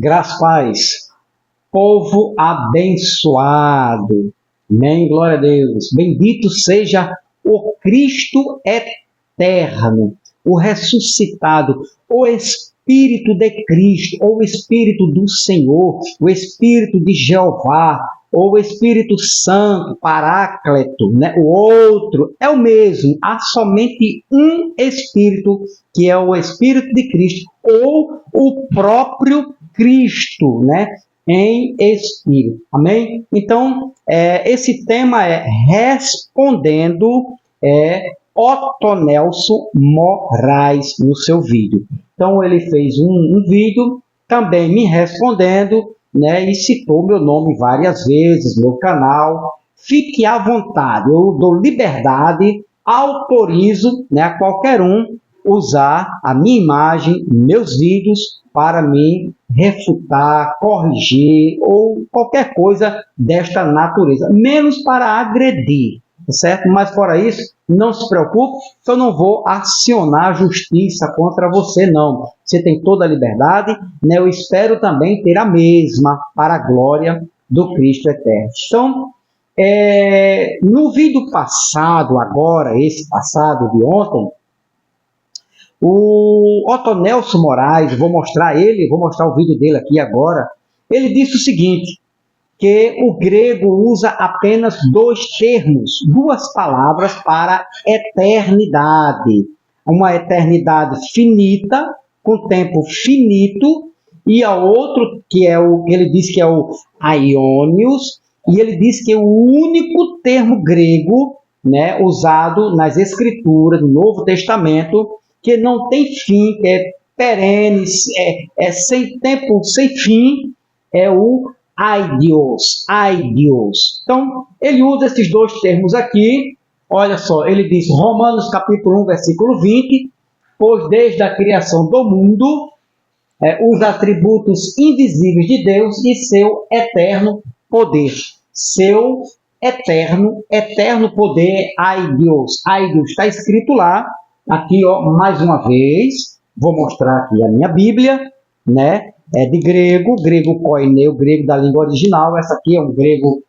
Graças a paz. Povo abençoado. Amém, glória a Deus. Bendito seja o Cristo eterno, o ressuscitado, o Espírito de Cristo, ou o Espírito do Senhor, o Espírito de Jeová, ou o Espírito Santo, Paráclito, né? O outro é o mesmo. Há somente um Espírito, que é o Espírito de Cristo, ou o próprio Cristo, né? Em espírito. Amém? Então, esse tema é respondendo Otonelson Moraes no seu vídeo. Então, ele fez um vídeo também me respondendo, né, e citou meu nome várias vezes, meu canal. Fique à vontade, eu dou liberdade, autorizo, né, a qualquer um usar a minha imagem, meus vídeos, para me refutar, corrigir ou qualquer coisa desta natureza, menos para agredir, certo? Mas fora isso, não se preocupe, eu não vou acionar a justiça contra você, não. Você tem toda a liberdade, né? Eu espero também ter a mesma para a glória do Cristo eterno. Então, no vídeo passado, agora, esse passado de ontem, o Otonelson Moraes, vou mostrar o vídeo dele aqui agora. Ele disse o seguinte, que o grego usa apenas dois termos, duas palavras para eternidade. Uma eternidade finita, com tempo finito, e a outro, que ele diz que é o aionios, e ele diz que é o único termo grego, né, usado nas Escrituras, no Novo Testamento, que não tem fim, que é perene, sem tempo, sem fim, é o aidios. Então, ele usa esses dois termos aqui. Olha só, ele diz, Romanos capítulo 1, versículo 20, pois desde a criação do mundo, os atributos invisíveis de Deus e seu eterno poder. Seu eterno poder, aidios. Aidios está escrito lá. Aqui, ó, mais uma vez, vou mostrar aqui a minha Bíblia, né? É de grego koineu, grego da língua original. Essa aqui é um grego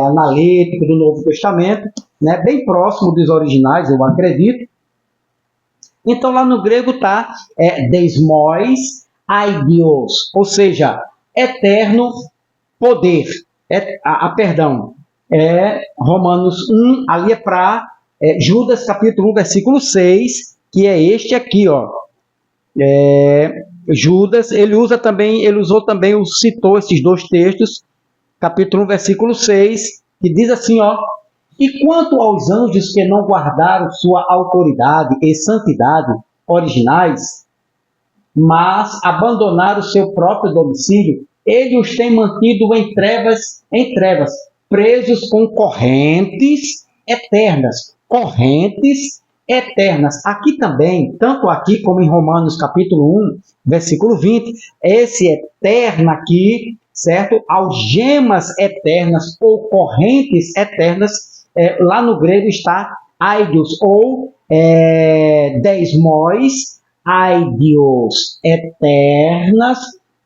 analítico do Novo Testamento, né? Bem próximo dos originais, eu acredito. Então, lá no grego está desmos aidios, ou seja, eterno poder. Perdão, Romanos 1, ali é para Judas capítulo 1, versículo 6, que é este aqui, ó. Judas, ele citou esses dois textos, capítulo 1, versículo 6, que diz assim, ó, e quanto aos anjos que não guardaram sua autoridade e santidade originais, mas abandonaram seu próprio domicílio, ele os tem mantido em trevas, presos com correntes eternas. Aqui também, tanto aqui como em Romanos capítulo 1, versículo 20, esse eterno aqui, certo? Algemas eternas ou correntes eternas, lá no grego está aidios ou desmos, aidios, eternas,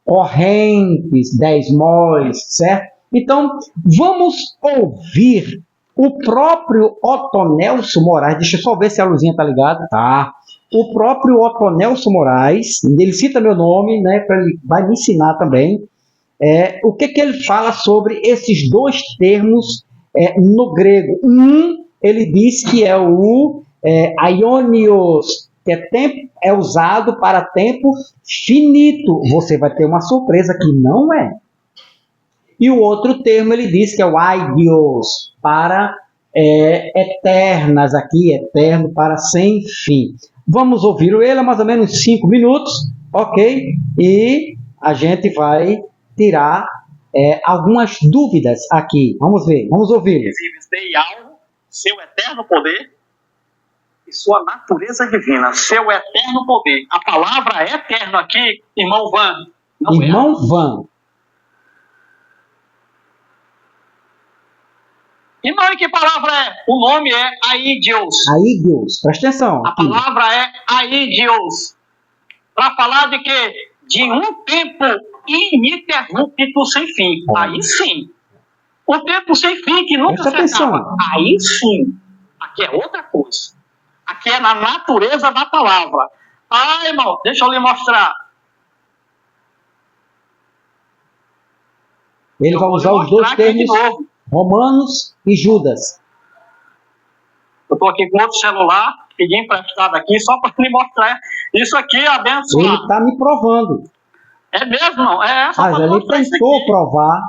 correntes, desmos, certo? Então, vamos ouvir o próprio Otonelson Moraes, deixa eu só ver se a luzinha está ligada, tá? O próprio Otonelson Moraes, ele cita meu nome, né, ele vai me ensinar também, o que ele fala sobre esses dois termos no grego. Ele diz que é o aionios, que é usado para tempo finito. Você vai ter uma surpresa que não é. E o outro termo ele diz que é o aidios, para eternas aqui, eterno, para sem fim. Vamos ouvir ele há mais ou menos 5 minutos, ok? E a gente vai tirar algumas dúvidas aqui. Vamos ver, vamos ouvir. Dei algo, seu eterno poder e sua natureza divina, seu eterno poder. A palavra eterno aqui, irmão Van. Irmão Van. Irmão, e que palavra é? O nome é aidios. Aidios, presta atenção. A palavra é aidios. Para falar de quê? De um tempo ininterrupto sem fim. Aí sim. O tempo sem fim que nunca se acaba. Aí sim. Aqui é outra coisa. Aqui é na natureza da palavra. Ah, irmão, deixa eu lhe mostrar. Ele vai usar os dois termos, Romanos e Judas. Eu estou aqui com outro celular, pedi emprestado aqui, só para lhe mostrar. Isso aqui é abençoado. Ele está me provando. É mesmo, não? Mas ele tentou provar,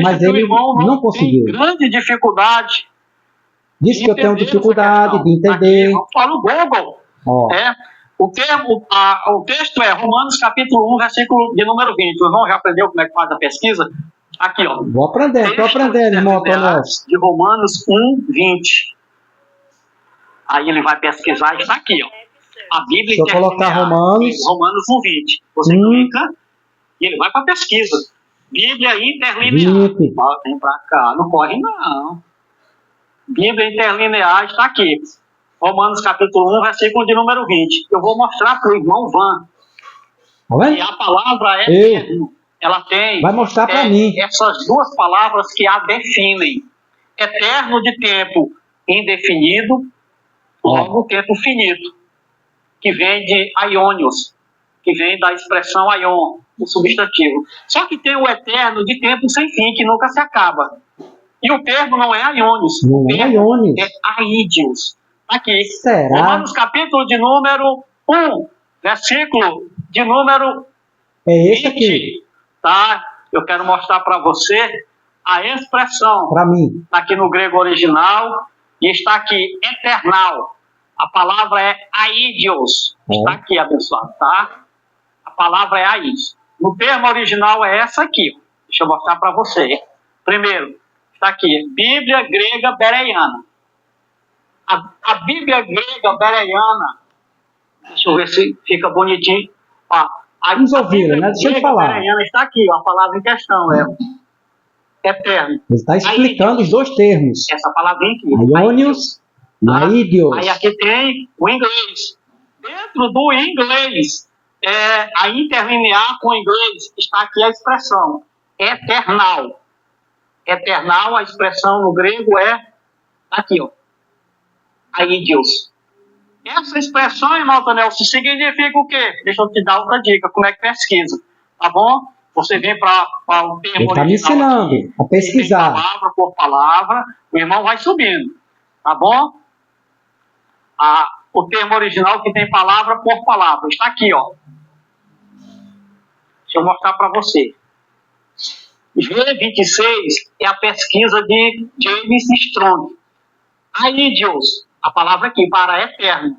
mas ele não conseguiu. Tem grande dificuldade. Diz que eu tenho dificuldade de entender. Fala o Google. O texto é Romanos capítulo 1, versículo de número 20. O irmão já aprendeu como é que faz a pesquisa? Aqui, ó. Vou aprender, estou aprendendo, irmão Antônio. De Romanos 1, 20. Aí ele vai pesquisar e está aqui, ó. A Bíblia Deixa eu colocar Romanos 1, 20. Você clica e ele vai para a pesquisa. Bíblia interlinear. Vem para cá, não corre não. Bíblia interlinear está aqui. Romanos capítulo 1, versículo de número 20. Eu vou mostrar para o irmão Van. E a palavra é eterno. Ela tem. Vai mostrar para mim. Essas duas palavras que a definem. Eterno de tempo indefinido, logo tempo finito. Que vem de aionios. Que vem da expressão aion, o substantivo. Só que tem o eterno de tempo sem fim, que nunca se acaba. E o termo não é aionios. Não é aionios. É aídeos. Aqui. Será? Romanos capítulo de número 1, versículo de número é esse 20. Aqui. Tá? Eu quero mostrar para você a expressão. Para mim. Aqui no grego original. E está aqui, eternal. A palavra é aídeos. Está aqui, abençoado, tá? A palavra é aídeos. No termo original é essa aqui. Ó. Deixa eu mostrar para você. Primeiro, está aqui, Bíblia grega bereiana. A Bíblia grega bereiana, deixa eu ver se fica bonitinho. Ó, vamos ouvir, né? Deixa eu falar. Bereiana está aqui, ó, a palavra em questão é eterno. Ele está explicando os dois termos. Essa palavrinha aqui. Aionios e aídeos. Aí aqui tem o inglês. Dentro do inglês, a interlinear com o inglês, está aqui a expressão eternal. Eternal, a expressão no grego é aqui, ó. Aídeos. Essa expressão, irmão Tonelson, significa o quê? Deixa eu te dar outra dica, como é que pesquisa, tá bom? Você vem para o termo original. Ele está me ensinando a pesquisar. Palavra por palavra, o irmão vai subindo, tá bom? O termo original que tem palavra por palavra, está aqui, ó. Deixa eu mostrar para você. G26 é a pesquisa de James Strong. Aídeos, a palavra aqui, para eterno.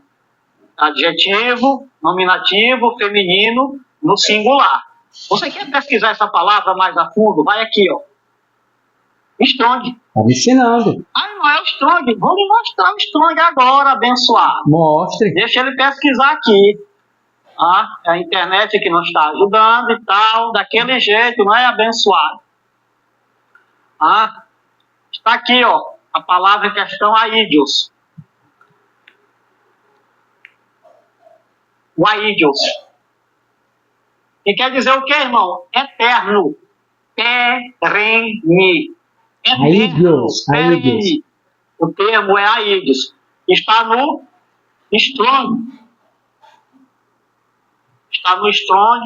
Adjetivo, nominativo, feminino, no singular. Você quer pesquisar essa palavra mais a fundo? Vai aqui, ó. Strong. Está me ensinando. Não é o Strong. Vou lhe mostrar o Strong agora, abençoado. Mostre. Deixa ele pesquisar aqui. É a internet que não está ajudando e tal, daquele jeito, não é, abençoado? Está aqui, ó, a palavra em questão, aídeos. O aídeos. E quer dizer o que, irmão? Eterno. Perene. Aídeos. Perene. O termo é aídeos. Está no Strong. Está no Strong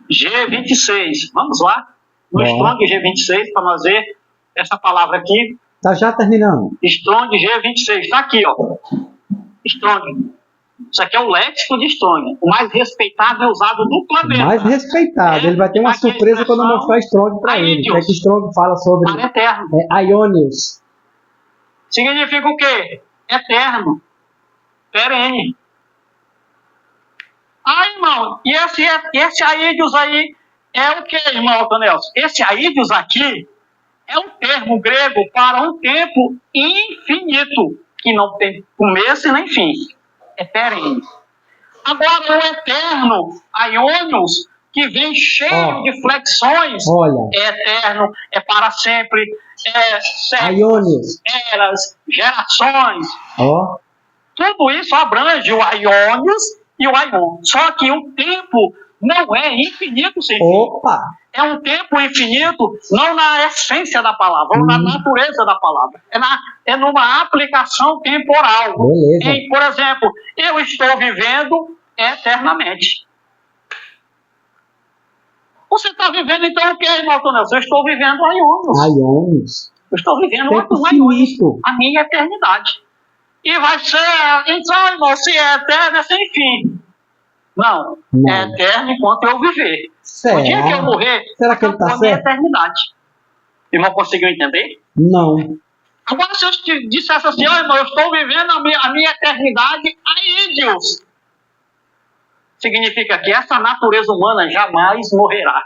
G26. Vamos lá. No Strong G26, para nós ver essa palavra aqui. Está já terminando. Strong G26. Está aqui, ó. Strong. Isso aqui é o léxico de Strong. O mais respeitado e usado do planeta. O mais respeitado. Ele vai ter uma surpresa quando eu mostrar Strong para ele. O que Strong fala sobre Aionios. Significa o quê? Eterno. Perene. Irmão, e esse aídeos aí é o que, irmão Tonelson? Esse aídeos aqui é um termo grego para um tempo infinito, que não tem começo nem fim. É perene. Agora, o eterno, aionios, que vem cheio de flexões, é eterno, é para sempre, é séculos, eras, gerações. Tudo isso abrange o aionios e o aion. Só que o tempo não é infinito sem fim. Opa! É um tempo infinito, não na essência da palavra, ou na natureza da palavra. É numa aplicação temporal. Beleza. Por exemplo, eu estou vivendo eternamente. Você está vivendo então o que, irmão Tonelson? Eu estou vivendo aiônios. Aiônios. Eu estou vivendo Tempo aiônios. finito. A minha eternidade. E vai ser, então, irmão, se é eterno, é sem fim. Não. É eterno enquanto eu viver. Certo. O dia que eu morrer, será que ele está certo? A minha eternidade. Irmão, conseguiu entender? Não. Agora, se eu te dissesse assim, irmão, eu estou vivendo a minha eternidade aí, Deus. Significa que essa natureza humana jamais morrerá.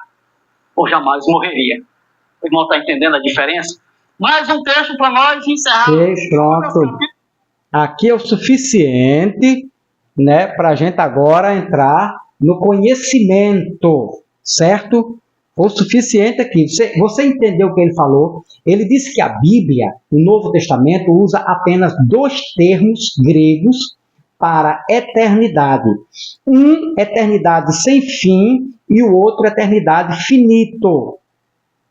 Ou jamais morreria. O irmão está entendendo a diferença? Mais um texto para nós encerrar. Pronto. Aqui é o suficiente, né, para a gente agora entrar no conhecimento, certo? O suficiente aqui. Você entendeu o que ele falou? Ele disse que a Bíblia, o Novo Testamento, usa apenas 2 termos gregos para eternidade. Um, eternidade sem fim, e o outro, eternidade finito,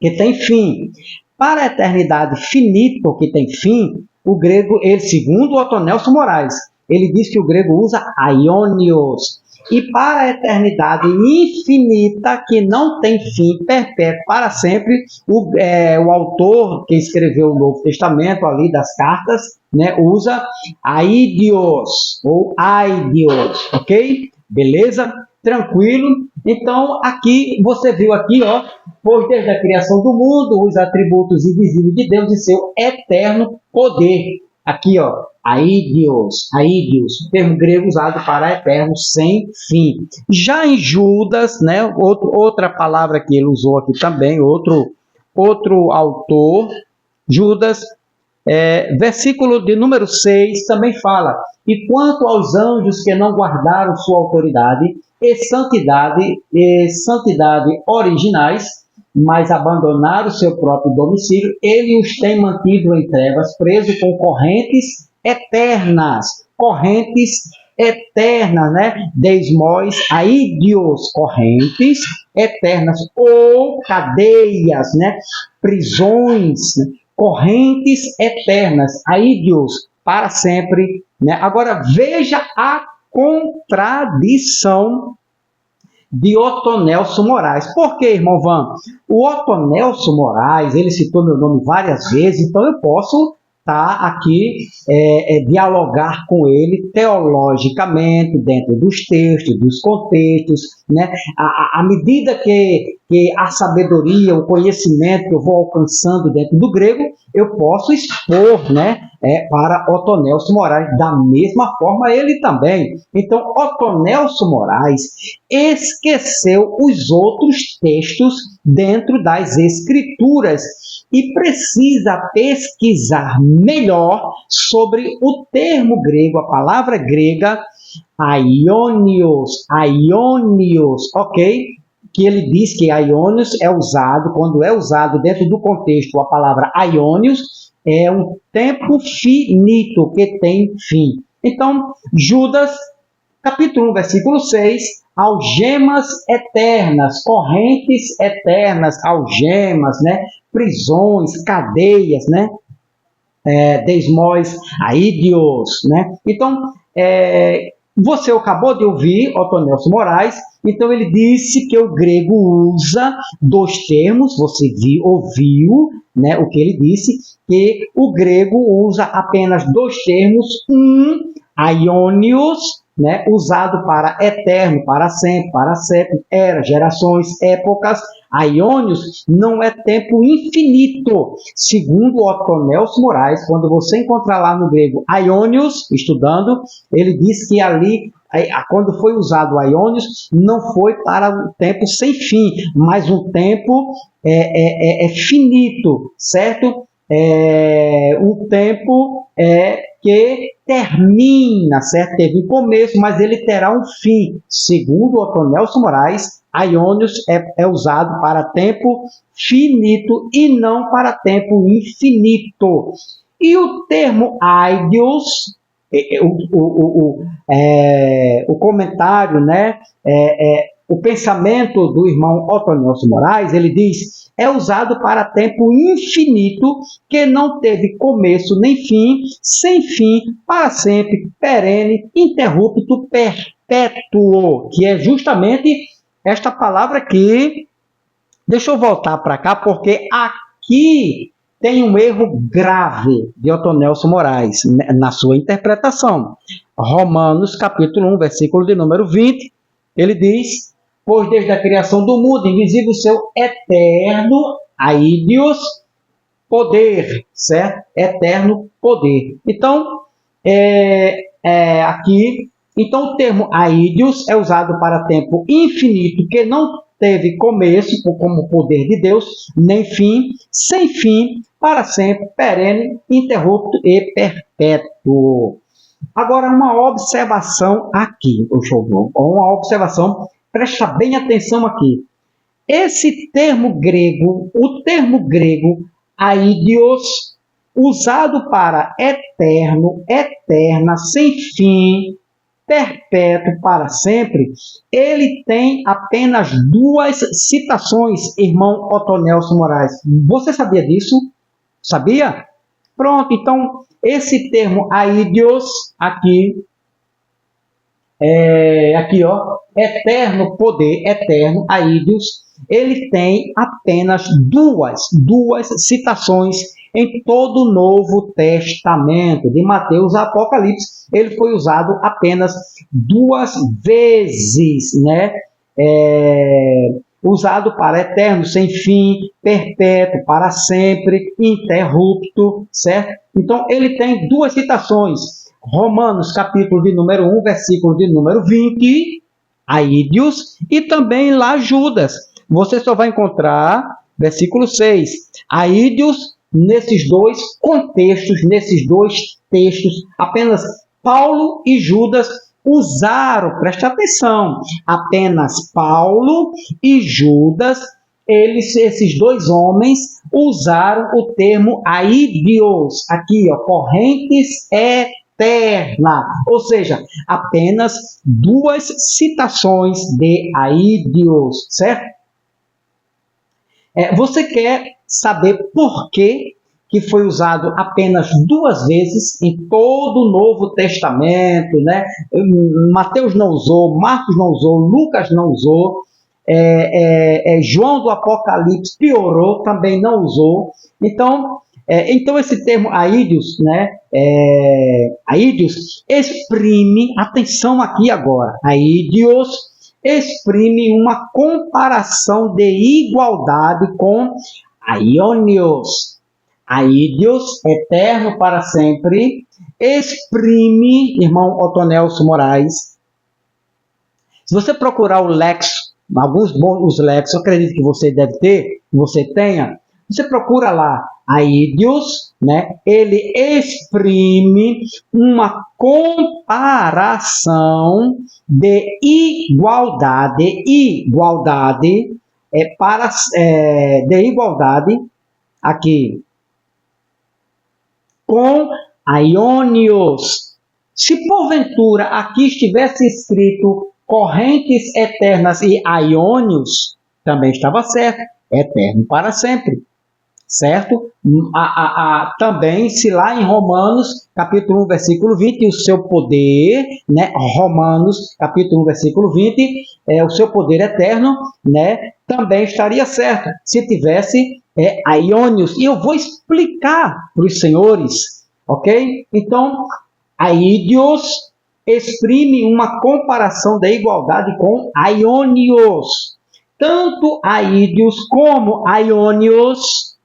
que tem fim. Para a eternidade finito, que tem fim, o grego, ele, segundo Otto Nelson Moraes, ele diz que o grego usa aionios. E para a eternidade infinita, que não tem fim, perpétuo para sempre, o autor que escreveu o Novo Testamento, ali das cartas, né, usa aidios, ou aidios, ok? Beleza? Tranquilo? Então, aqui, você viu aqui, ó, pois desde a criação do mundo, os atributos invisíveis de Deus e seu eterno poder. Aqui, ó, aidios, termo grego usado para eterno, sem fim. Já em Judas, né, outra palavra que ele usou aqui também, outro autor, Judas, versículo de número 6, também fala: e quanto aos anjos que não guardaram sua autoridade e santidade originais, mas abandonaram seu próprio domicílio, ele os tem mantido em trevas, preso com correntes eternas, né? Desmós, aidios, correntes eternas, ou cadeias, né? Prisões, né? Correntes eternas, aidios, para sempre, né? Agora, veja a contradição de Otto Nelson Moraes. Por que, irmão Van? O Otto Nelson Moraes, ele citou meu nome várias vezes, então eu posso aqui dialogar com ele teologicamente, dentro dos textos, dos contextos, né? À medida que a sabedoria, o conhecimento que eu vou alcançando dentro do grego, eu posso expor, né, para Otto Nelson Moraes, da mesma forma ele também. Então, Otto Nelson Moraes esqueceu os outros textos dentro das Escrituras e precisa pesquisar melhor sobre o termo grego, a palavra grega, aionios, ok? Que ele diz que aionios é usado, quando é usado dentro do contexto, a palavra aionios é um tempo finito, que tem fim. Então, Judas, capítulo 1, versículo 6, algemas eternas, correntes eternas, algemas, né? Prisões, cadeias, né? Desmós, aidios, né? Então, você acabou de ouvir Otto Nelson Moraes, então ele disse que o grego usa 2 termos, você ouviu, né, o que ele disse, que o grego usa apenas 2 termos, aionios, né, usado para eterno, para sempre, era, gerações, épocas. Aionios não é tempo infinito. Segundo Otto Nelson Moraes, quando você encontrar lá no grego aionios, estudando, ele diz que ali, quando foi usado aionios, não foi para um tempo sem fim, mas um tempo finito, certo? Um tempo que termina, certo? Teve um começo, mas ele terá um fim. Segundo Otto Nelson Moraes, aionios é usado para tempo finito e não para tempo infinito. E o termo aidios, o comentário, né, o pensamento do irmão Otto Nelson Moraes, ele diz, é usado para tempo infinito, que não teve começo nem fim, sem fim, para sempre, perene, interrupto, perpétuo, que é justamente esta palavra aqui. Deixa eu voltar para cá, porque aqui tem um erro grave de Otto Nelson Moraes, na sua interpretação. Romanos, capítulo 1, versículo de número 20, ele diz, pois desde a criação do mundo, invisível o seu eterno, aídeos, poder, certo? Eterno poder. Então, aqui, então o termo aídeos é usado para tempo infinito, que não teve começo, como poder de Deus, nem fim, sem fim, para sempre, perene, interrupto e perpétuo. Agora, uma observação aqui, uma observação, presta bem atenção aqui. Esse termo grego, o termo grego, aídeos, usado para eterno, eterna, sem fim, perpétuo, para sempre, ele tem apenas duas citações, irmão Otto Nelson Moraes. Você sabia disso? Sabia? Pronto, então, esse termo aídeos, aqui, eterno poder, eterno, aídeos, ele tem apenas duas citações em todo o Novo Testamento, de Mateus a Apocalipse, ele foi usado apenas 2 vezes, né? Usado para eterno, sem fim, perpétuo, para sempre, interrupto, certo? Então, ele tem 2 citações. Romanos, capítulo de número 1, versículo de número 20, aídeos, e também lá Judas. Você só vai encontrar, versículo 6, aídeos, nesses 2 contextos, nesses 2 textos, apenas Paulo e Judas usaram, preste atenção, apenas Paulo e Judas, esses 2 homens, usaram o termo aídeos, aqui, correntes eterna, ou seja, apenas 2 citações de aídeos, certo? Você quer saber por que foi usado apenas 2 vezes em todo o Novo Testamento, né? Mateus não usou, Marcos não usou, Lucas não usou, João do Apocalipse piorou, também não usou. Então esse termo aídeos, né? Aídeos exprime, atenção aqui agora, aídeos exprime uma comparação de igualdade com aionios. Aídeos, eterno para sempre, exprime, irmão Otto Nelson Moraes. Se você procurar o Lexo, alguns bons Lexos, eu acredito que você deve ter, que você tenha, você procura lá, aídeos, né? Ele exprime uma comparação de igualdade, de igualdade, aqui, com aionios. Se porventura aqui estivesse escrito correntes eternas e aionios, também estava certo, eterno para sempre, certo? Também, se lá em Romanos, capítulo 1, versículo 20, o seu poder, né? Romanos, capítulo 1, versículo 20, o seu poder eterno, né? Também estaria certo, se tivesse aionios. E eu vou explicar para os senhores, ok? Então, aídeos exprime uma comparação da igualdade com aionios. Tanto aídeos como aionios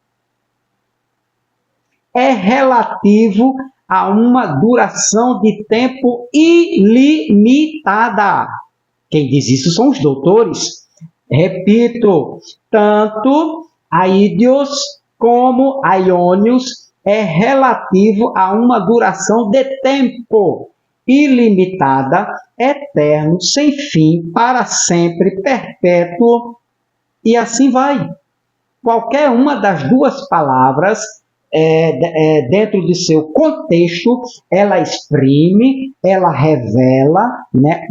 é relativo a uma duração de tempo ilimitada. Quem diz isso são os doutores. Repito, tanto aídeos como aionios é relativo a uma duração de tempo ilimitada, eterno, sem fim, para sempre, perpétuo, e assim vai. Qualquer uma das 2 palavras dentro de seu contexto, ela exprime, ela revela, né,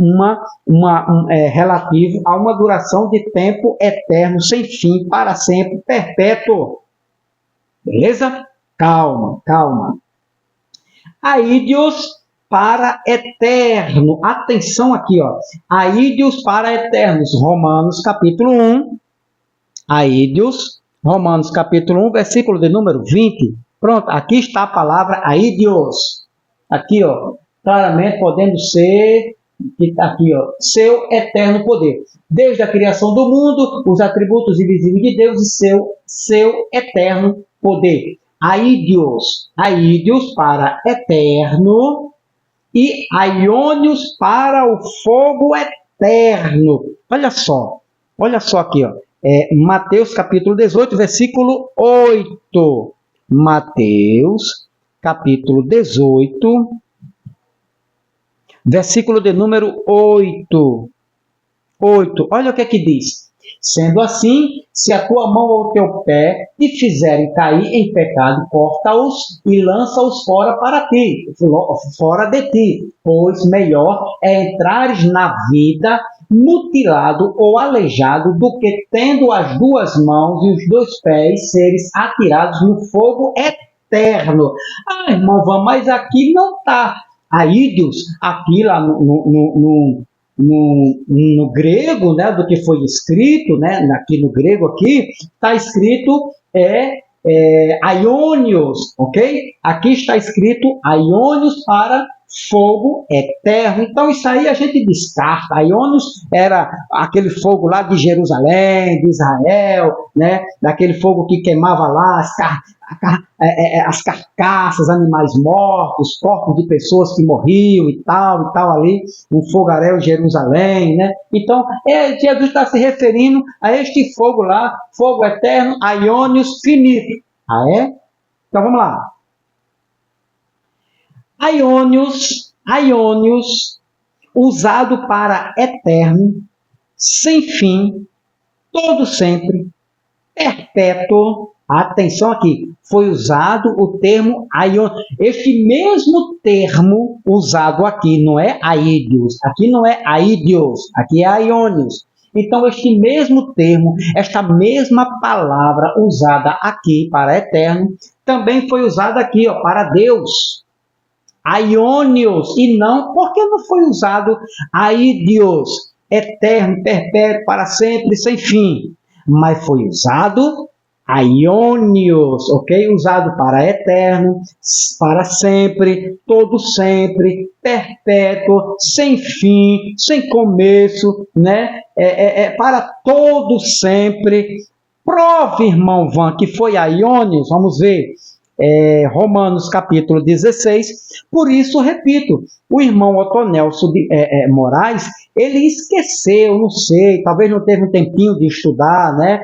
relativo a uma duração de tempo eterno, sem fim, para sempre, perpétuo. Beleza? Calma, calma. Aídeos para eterno. Atenção aqui, ó. Aídeos para eternos. Romanos capítulo 1. Aídeos. Romanos capítulo 1, versículo de número 20. Pronto, aqui está a palavra aídeos. Aqui, ó. Claramente podendo ser, aqui, ó, seu eterno poder. Desde a criação do mundo, os atributos invisíveis de Deus e seu eterno poder. Aídeos para eterno e aiônios para o fogo eterno. Olha só aqui, ó. Mateus capítulo 18, versículo 8. Mateus capítulo 18, versículo de número 8. Olha o que é que diz. Sendo assim, se a tua mão ou o teu pé te fizerem cair em pecado, corta-os e lança-os fora de ti, pois melhor é entrares na vida mutilado ou aleijado do que tendo as duas mãos e os dois pés seres atirados no fogo eterno. Ah, irmão, mas aqui não está. Aídeos, aqui lá no grego, né, do que foi escrito, né, aqui no grego aqui, está escrito aiônios, ok? Aqui está escrito aiônios para fogo eterno. Então isso aí a gente descarta. Aiônios era aquele fogo lá de Jerusalém, de Israel, né, daquele fogo que queimava lá as carcaças, animais mortos, corpos de pessoas que morriam e tal ali, um fogaréu em Jerusalém, né? Então, Jesus está se referindo a este fogo lá, fogo eterno, aiônios finito. Ah, é? Então, vamos lá. Aiônios, usado para eterno, sem fim, todo sempre, perpétuo. Atenção aqui, foi usado o termo aiônios. Este mesmo termo usado aqui não é aídeos, aqui não é aídeos, aqui é aiônios. Então, este mesmo termo, esta mesma palavra usada aqui para eterno, também foi usada aqui, ó, para Deus. Aiônios, e não, porque não foi usado aídeos, eterno, perpétuo, para sempre, sem fim. Mas foi usado aiônios, ok? Usado para eterno, para sempre, todo sempre, perpétuo, sem fim, sem começo, né? Para todo sempre. Prove, irmão Van, que foi aiônios, vamos ver. Romanos capítulo 16, por isso, repito, o irmão Otonelson Moraes, ele esqueceu, não sei, talvez não teve um tempinho de estudar, né,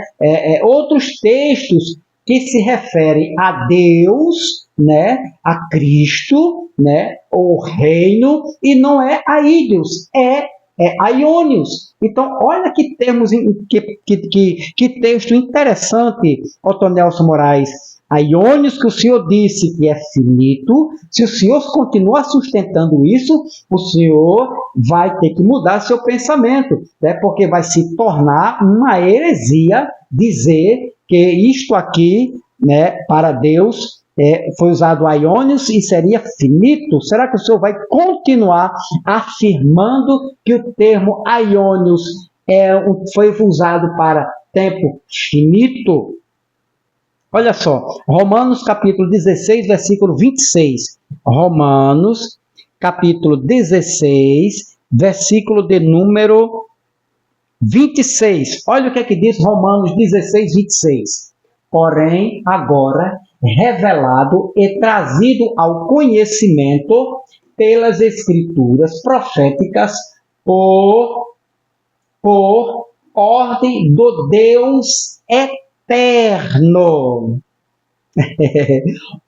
outros textos que se referem a Deus, né, a Cristo, né, o reino, e não é aídeos, aiônios. Então, olha que termos, que texto interessante, Otonelson Moraes. Aiônios, que o Senhor disse que é finito, se o Senhor continuar sustentando isso, o Senhor vai ter que mudar seu pensamento, né? Porque vai se tornar uma heresia dizer que isto aqui, né, para Deus, foi usado aiônios e seria finito. Será que o Senhor vai continuar afirmando que o termo aiônios foi usado para tempo finito? Olha só, Romanos capítulo 16, versículo 26. Romanos capítulo 16, versículo de número 26. Olha o que é que diz Romanos 16, 26. Porém, agora, revelado e trazido ao conhecimento pelas escrituras proféticas por ordem do Deus eterno.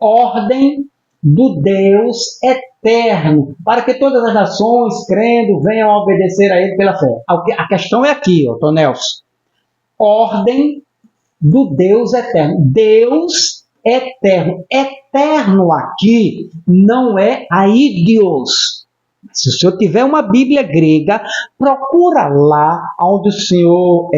Ordem do Deus eterno, para que todas as nações, crendo, venham a obedecer a Ele pela fé. A questão é aqui, Tonelson. Ordem do Deus eterno. Deus eterno. Eterno aqui não é aidios. Se o senhor tiver uma Bíblia grega, procura lá onde o senhor,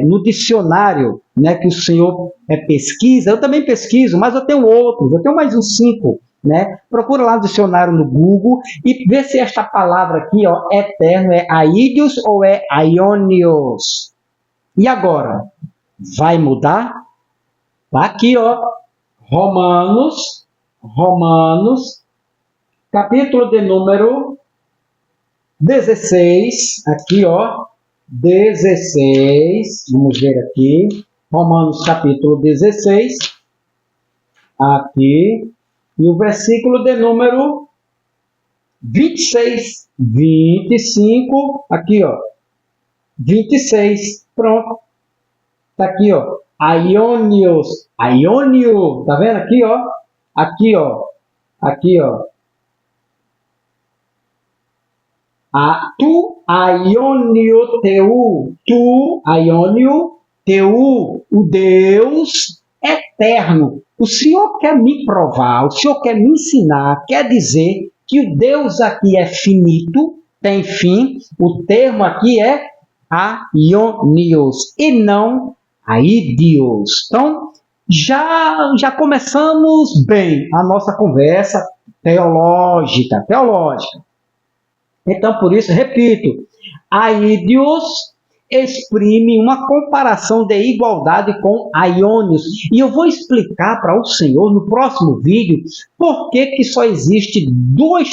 no dicionário, né, que o senhor pesquisa. Eu também pesquiso, mas eu tenho outros, eu tenho mais uns 5. Né? Procura lá no dicionário no Google e vê se esta palavra aqui, ó, eterno, é aidios ou é aionios. E agora? Vai mudar? Tá aqui, ó, Romanos, capítulo de número 16, aqui, ó, 16, vamos ver aqui, Romanos capítulo 16, aqui, e o versículo de número 26, 25, aqui, ó, 26, pronto, tá aqui, ó, aionios, aionio, tá vendo aqui, ó, aqui, ó, tu aionio teu, o Deus eterno. O Senhor quer me provar, o Senhor quer me ensinar, quer dizer que o Deus aqui é finito, tem fim, o termo aqui é aionios e não aidios. Então, já começamos bem a nossa conversa teológica. Então, por isso, repito, aidios exprime uma comparação de igualdade com aionios. E eu vou explicar para o senhor no próximo vídeo por que só existe duas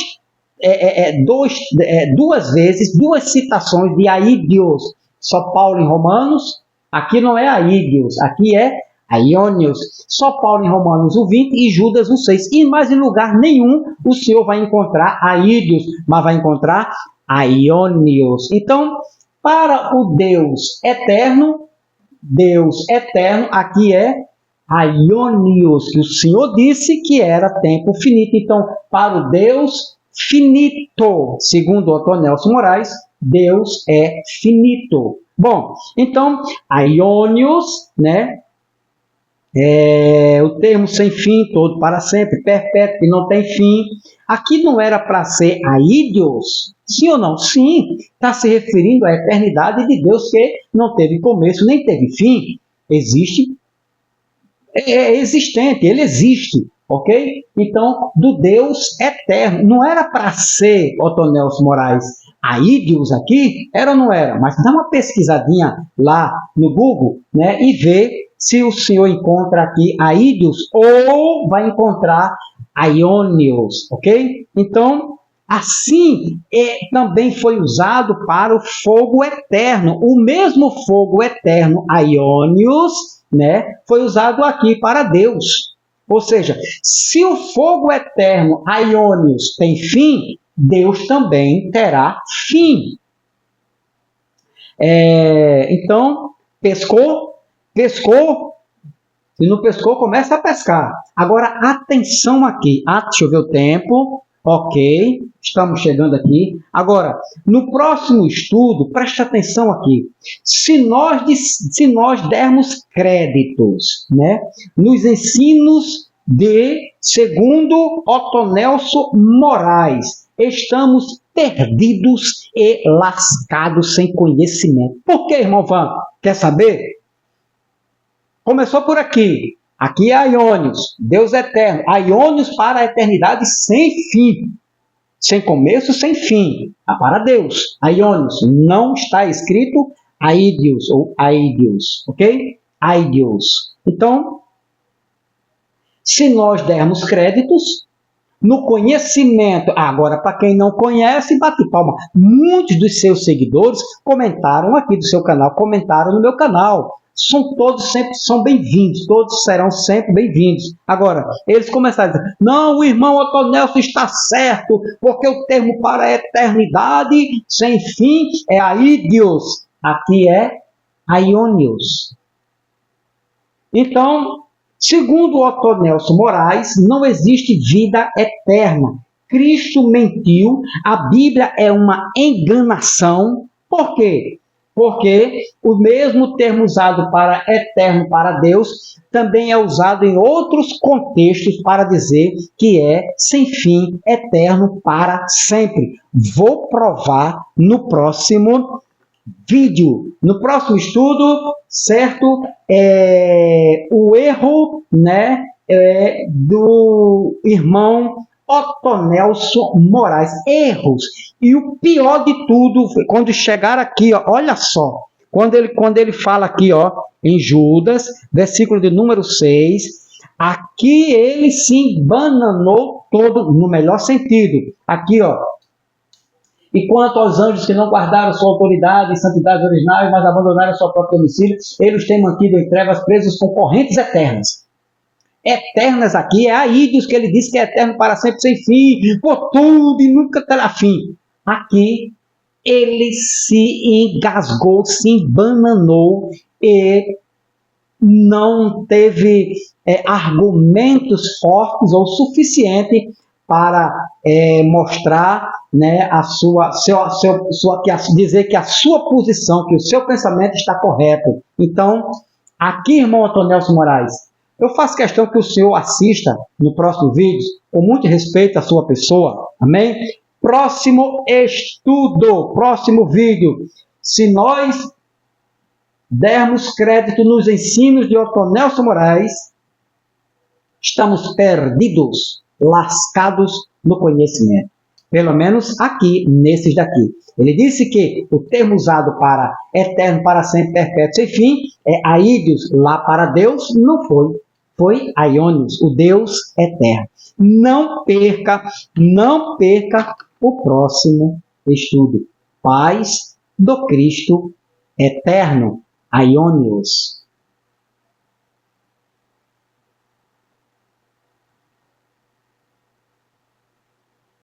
vezes, duas citações de aidios. Só Paulo em Romanos, aqui não é aidios, aqui é aionios. Só Paulo em Romanos 1:20 e Judas 1:6. E mais em lugar nenhum o senhor vai encontrar aidios, mas vai encontrar aionios. Então, para o Deus eterno, aqui é aionios, que o Senhor disse que era tempo finito. Então, para o Deus finito, segundo Otto Nelson Moraes, Deus é finito. Bom, então, aionios, né? O termo sem fim, todo para sempre, perpétuo, que não tem fim. Aqui não era para ser aidios? Sim ou não? Sim, está se referindo à eternidade de Deus que não teve começo nem teve fim. Existe, é existente, ele existe, ok? Então, do Deus eterno. Não era para ser, Otto Nelson Moraes, aidios aqui? Era ou não era? Mas dá uma pesquisadinha lá no Google, né, e vê se o senhor encontra aqui aidios ou vai encontrar aionios, ok? Então, assim também foi usado para o fogo eterno. O mesmo fogo eterno, aionios, né, foi usado aqui para Deus. Ou seja, se o fogo eterno, aionios, tem fim, Deus também terá fim. Então, pescou? Se não pescou, começa a pescar. Agora, atenção aqui. Deixa eu ver o tempo. Ok, estamos chegando aqui. Agora, no próximo estudo, preste atenção aqui. Se nós dermos créditos, né, nos ensinos segundo Otto Nelson Moraes, estamos perdidos e lascados sem conhecimento. Por quê, irmão Van? Quer saber? Começou por aqui. Aqui é aionios, Deus eterno. Aionios para a eternidade sem fim. Sem começo, sem fim. Para Deus. Aionios. Não está escrito aidios ou aidios. Ok? Aidios. Então, se nós dermos créditos no conhecimento, agora para quem não conhece, bate palma. Muitos dos seus seguidores comentaram aqui do seu canal, comentaram no meu canal. Todos sempre são bem-vindos, todos serão sempre bem-vindos. Agora, eles começaram a dizer, não, o irmão Otto Nelson está certo, porque o termo para a eternidade sem fim é aidios, aqui é aionios. Então, segundo Otto Nelson Moraes, não existe vida eterna. Cristo mentiu, a Bíblia é uma enganação. Por quê? Porque o mesmo termo usado para eterno para Deus também é usado em outros contextos para dizer que é sem fim, eterno para sempre. Vou provar no próximo vídeo. No próximo estudo, certo? O erro, né, do irmão Otonelson Moraes. Erros. E o pior de tudo, quando chegar aqui, ó, olha só, quando ele fala aqui, ó, em Judas, versículo de número 6, aqui ele se embananou todo, no melhor sentido. Aqui, ó. E quanto aos anjos que não guardaram sua autoridade e santidade originais, mas abandonaram seu próprio domicílio, eles têm mantido em trevas presos com correntes eternas. Eternas aqui é a ídios que ele diz que é eterno para sempre, sem fim, por tudo e nunca terá fim. Aqui ele se engasgou, se embananou e não teve argumentos fortes ou suficiente para mostrar, né, dizer que a sua posição, que o seu pensamento está correto. Então, aqui, irmão Otonelson Moraes, eu faço questão que o senhor assista no próximo vídeo, com muito respeito à sua pessoa, amém? Próximo estudo, próximo vídeo. Se nós dermos crédito nos ensinos de Otonelson Moraes, estamos perdidos, lascados no conhecimento. Pelo menos aqui, nesses daqui. Ele disse que o termo usado para eterno, para sempre, perpétuo, sem fim, é aídios, lá para Deus, não foi. Foi aionios, o Deus eterno. Não perca o próximo estudo. Paz do Cristo eterno, aionios.